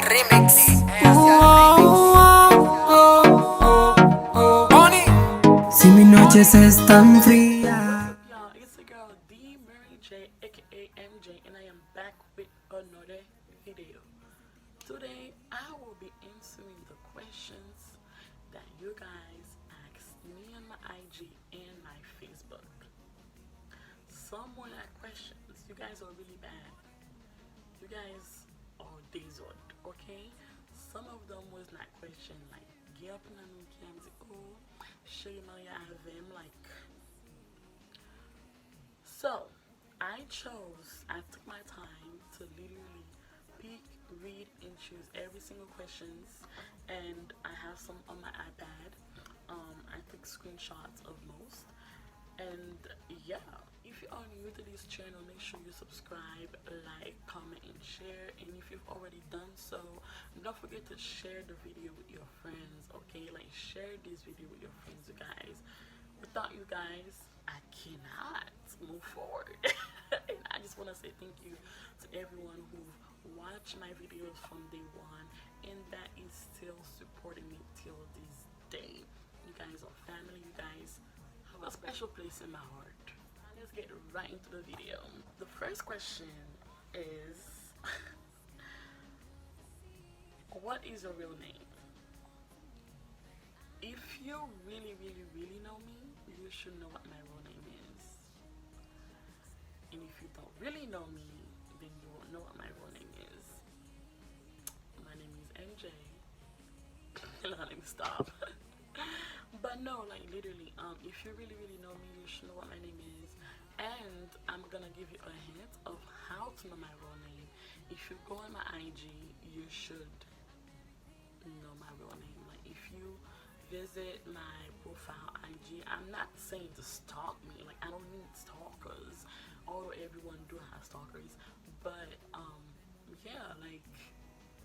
remix. Si mis noches están frías. Y'all, it's the girl D Mary J, aka MJ, and I am back with another video. Today, I will be answering the questions that you guys asked me on my IG and my Facebook. Some were not questions. You guys are really bad. You guys are desert, okay? Some of them was not question like get up in the new cams, oh, shame I have them like. So, I took my time to literally pick, read, and choose every single questions, and I have some on my iPad. I took screenshots of most, and yeah, if you are new to this channel, make sure you subscribe, like, comment, and share. And if you've already done so, don't forget to share the video with your friends, okay? Like, share this video with your friends, you guys. Without you guys, I cannot move forward. And I just want to say thank you to everyone who watched my videos from day one and that is still supporting me till this day. You guys are family. You guys have a special place in my heart. Let's get right into the video. The first question is what is your real name? If you really know me, you should know what my real name is. And if you don't really know me, then you won't know what my real name is. My name is MJ. Let me stop. But no, like literally, if you really know me, you should know what my name is. And I'm gonna give you a hint of how to know my real name. If you go on my IG, you should know my real name. Like if you visit my profile IG, I'm not saying to stalk me. Like I don't need stalkers, although everyone do have stalkers. But yeah, like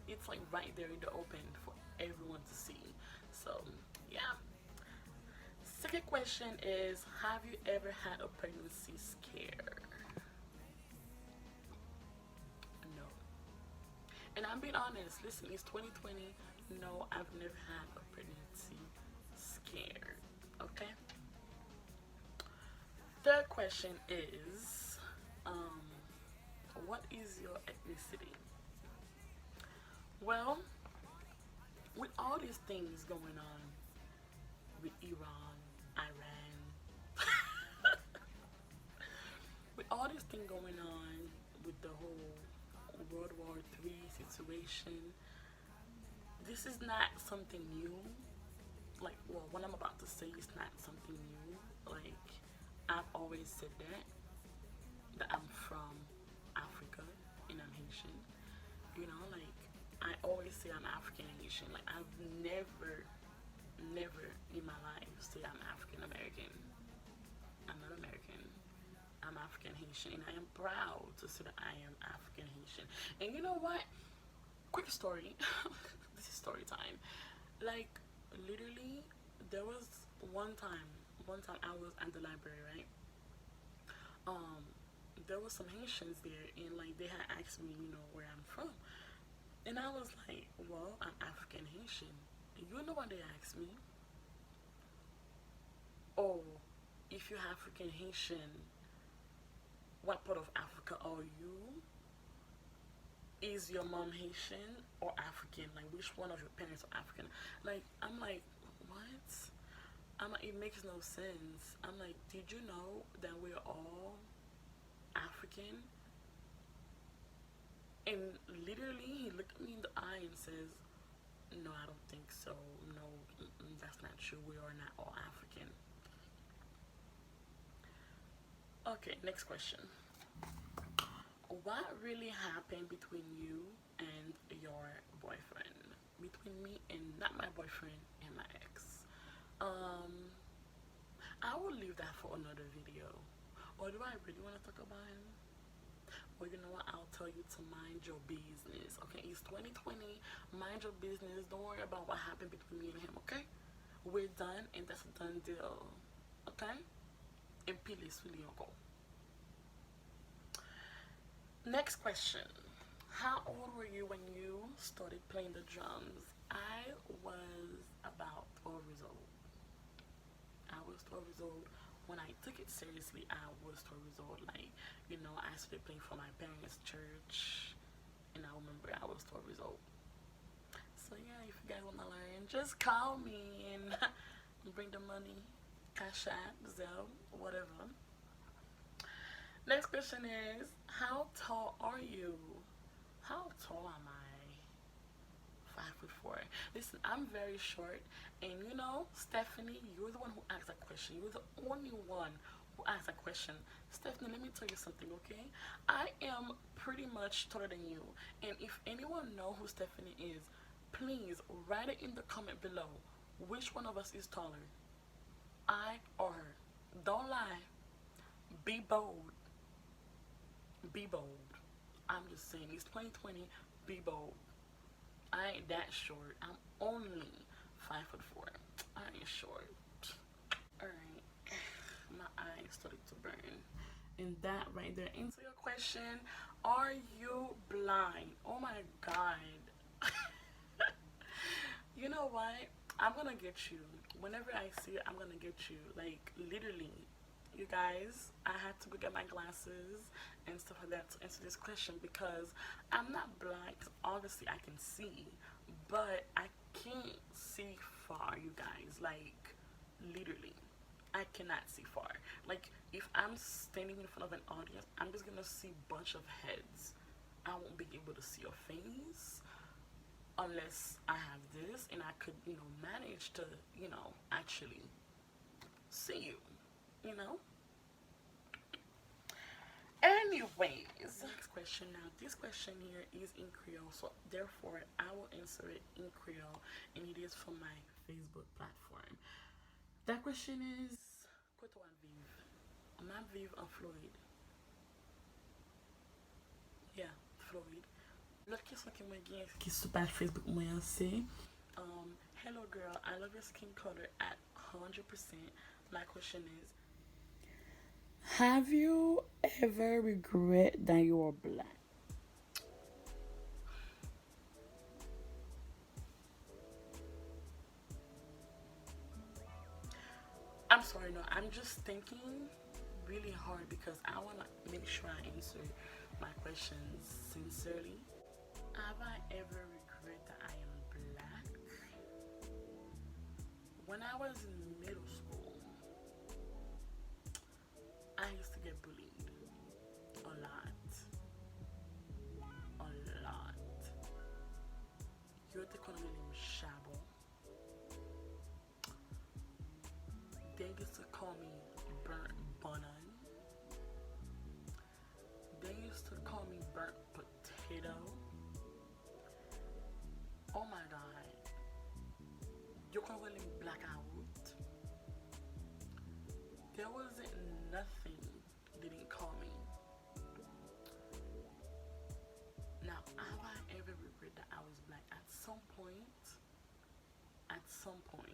it's like right there in the open for everyone to see. So yeah. Second question is, have you ever had a pregnancy scare? No. And I'm being honest, listen, it's 2020. No, I've never had a pregnancy scare. Okay? Third question is, what is your ethnicity? Well, with all these things going on with Iran, Iran, with all this thing going on with the whole World War III situation, this is not something new. Like, well, what I'm about to say is not something new. Like, I've always said that I'm from Africa and I'm Haitian. You know, like, I always say I'm African and Haitian. Like, I've never in my life say I'm African American. I'm not American. I'm African Haitian, and I am proud to say that I am African Haitian. And you know what? Quick story. This is story time. Like literally, there was one time. One time I was at the library, right? Um, there was some Haitians there, and like they had asked me, you know, where I'm from, and I was like, well, I'm African Haitian. And you know what they asked me? Oh, if you're African Haitian, what part of Africa are you? Is your mom Haitian or African? Like, which one of your parents are African? Like, I'm like, what? I'm like, it makes no sense. I'm like, did you know that we're all African? And literally, he looked me in the eye and says, no, I don't think so. No, that's not true. We are not all African. Okay, next question. What really happened between you and your boyfriend? Between me and not my boyfriend and my ex. I will leave that for another video. Or do I really want to talk about him? Well, you know what? I'll tell you to mind your business. Okay, it's 2020. Mind your business. Don't worry about what happened between me and him. Okay, we're done, and that's a done deal. Okay, and please, really, go. Next question. How old were you when you started playing the drums? I was about 12 years old. I was 12 years old. When I took it seriously, I was 12 years old. Like, I started playing for my parents' church, and I remember I was 12 years old. So, yeah, if you guys want to learn, just call me and bring the money. Cash App, Zelle, whatever. Next question is, how tall are you? How tall am I? 5'4". Listen, I'm very short, and Stephanie, you're the one who asked that question. You're the only one who asked that question. Stephanie, let me tell you something, okay? I am pretty much taller than you, and if anyone know who Stephanie is, please write it in the comment below. Which one of us is taller? I or her? Don't lie. Be bold. Be bold. I'm just saying, it's 2020. Be bold. I ain't that short. I'm only 5'4". I ain't short. Alright. My eyes started to burn. And that right there answer your question. Are you blind? Oh my god. You know what? I'm gonna get you. Whenever I see it, I'm gonna get you. Like, literally. You guys, I had to go get my glasses and stuff like that to answer this question because I'm not blind. Obviously, I can see, but I can't see far, you guys. Like, literally. I cannot see far. Like, if I'm standing in front of an audience, I'm just gonna see a bunch of heads. I won't be able to see your face unless I have this and I could, manage to, actually see you, you know? Anyways, next question now. This question here is in Creole, so therefore I will answer it in Creole, and it is from my Facebook platform. That question is, quoi toi vivre? Ma vive en Floride. Yeah, Floride. L'autre question qui m'a gagné, qui sur page Facebook moi c'est, hello girl, I love your skin color at 100%. My question is, have you ever regret that you are black? I'm sorry, no, I'm just thinking really hard because I want to make sure I answer my questions sincerely. Have I ever regret that I am black? When I was in middle school, I used to get bullied a lot. A lot. You have to call me name Shabo. They used to call me burnt bun. They used to call me burnt potato. Oh my god. You can call me blackout. There wasn't nothing they didn't call me. Now, have I ever regret that I was black? At some point. At some point.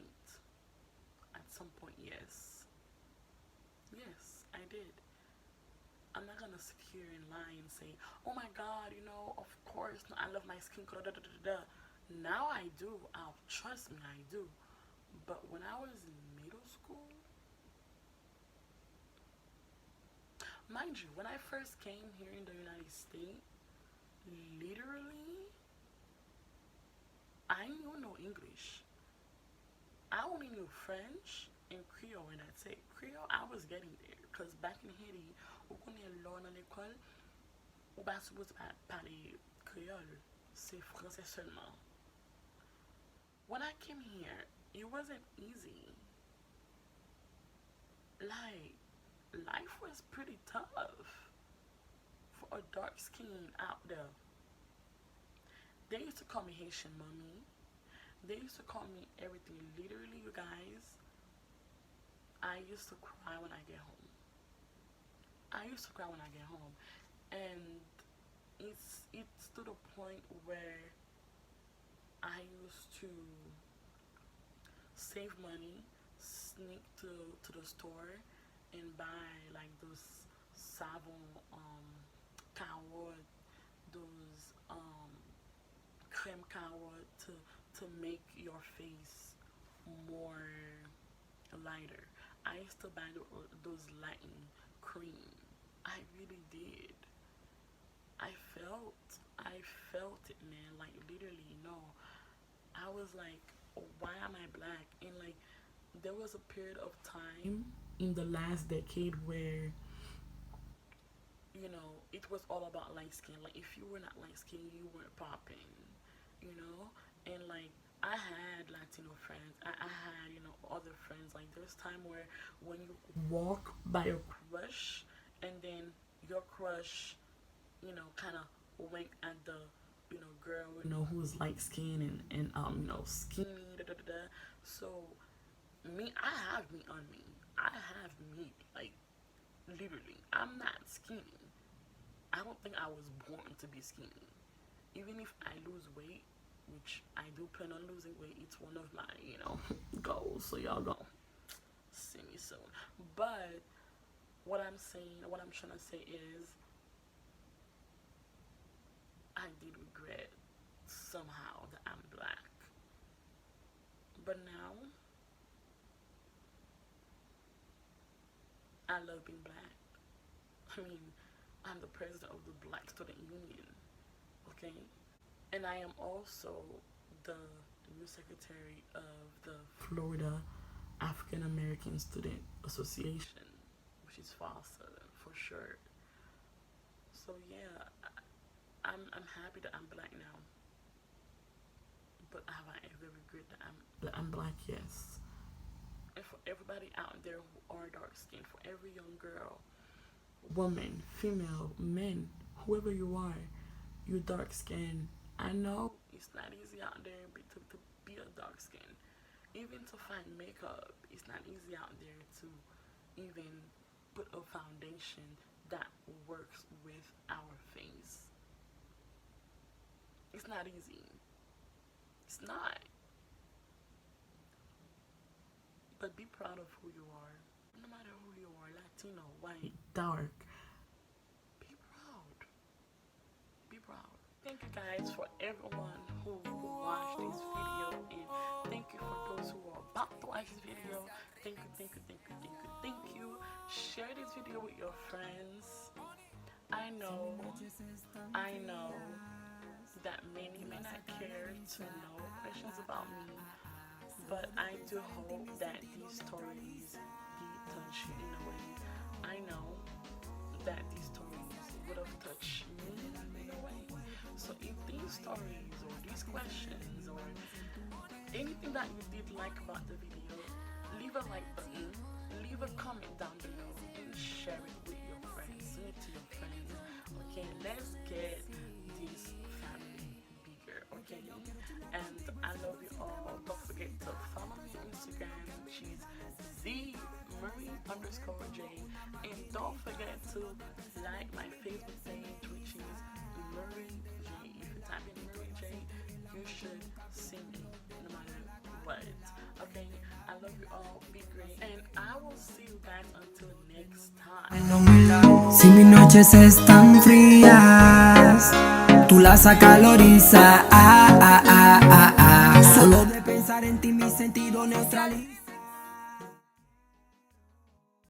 At some point, yes. Yes, I did. I'm not gonna sit here and lie and say, oh my god, of course, no, I love my skin color, da da da da. Now I do. Trust me, I do. But when I was in middle school, mind you, when I first came here in the United States, literally, I knew no English. I only knew French and Creole, and that's it. Creole, I was getting there. Because back in Haiti, on connaît l'or dans l'école, on pas supposé parler Creole. C'est français seulement. When I came here, it wasn't easy. Like, life was pretty tough for a dark skin out there. They used to call me Haitian mommy. They used to call me everything. Literally, you guys, I used to cry when I get home. I used to cry when I get home. And it's to the point where I used to save money, sneak to the store and buy like those savon carotte, those creme carrot to make your face more lighter. I used to buy those lighting cream. I really did. I felt it, man. Like literally, I was like, why am I black? And like, there was a period of time in the last decade where it was all about light skin. Like if you were not light skin, you weren't popping, and like I had Latino friends. I had, other friends. Like there's time where when you walk by your crush and then your crush, kind of wink at the, girl, who's light skin and skinny, da, da, da, da. So me, I have meat on me. I have meat, like literally. I'm not skinny. I don't think I was born to be skinny. Even if I lose weight, which I do plan on losing weight, it's one of my, goals. So y'all gonna see me soon. But what I'm trying to say is, I did regret somehow that I'm black. But now, I love being black. I mean, I'm the president of the Black Student Union, okay? And I am also the new secretary of the Florida African American Student Association, which is FAFSA for sure. So yeah, I'm happy that I'm black now. But have I ever regret that I'm black? Yes. And for everybody out there who are dark skinned, for every young girl, woman, female, men, whoever you are, you dark skinned. I know it's not easy out there to be a dark skin. Even to find makeup, it's not easy out there to even put a foundation that works with our face. It's not easy. It's not. But be proud of who you are. No matter who you are, Latino, white, dark. Be proud. Be proud. Thank you guys for everyone who watched this video, and thank you for those who are about to watch this video. Thank you, thank you, thank you, thank you, thank you. Share this video with your friends. I know that many may not care to know questions about me, but I do hope that these stories did touch you in a way. I know that these stories would have touched me in a way. So if these stories or these questions or anything that you did like about the video, leave a like button, leave a comment down below, and share it with your friends. Send it to your friends. Okay, let's get this family bigger. Okay, and I love you all. Don't forget to follow me on Instagram, which is @Marie_J, and don't forget to like my Facebook page, which is Marie J. If you type in Marie J, you should see me no matter what. Okay, I love you all. Be great, and I will see you guys until next time. Si mis noches están frías, tú las acalorizas. Solo de pensar en ti mi sentido neutraliza.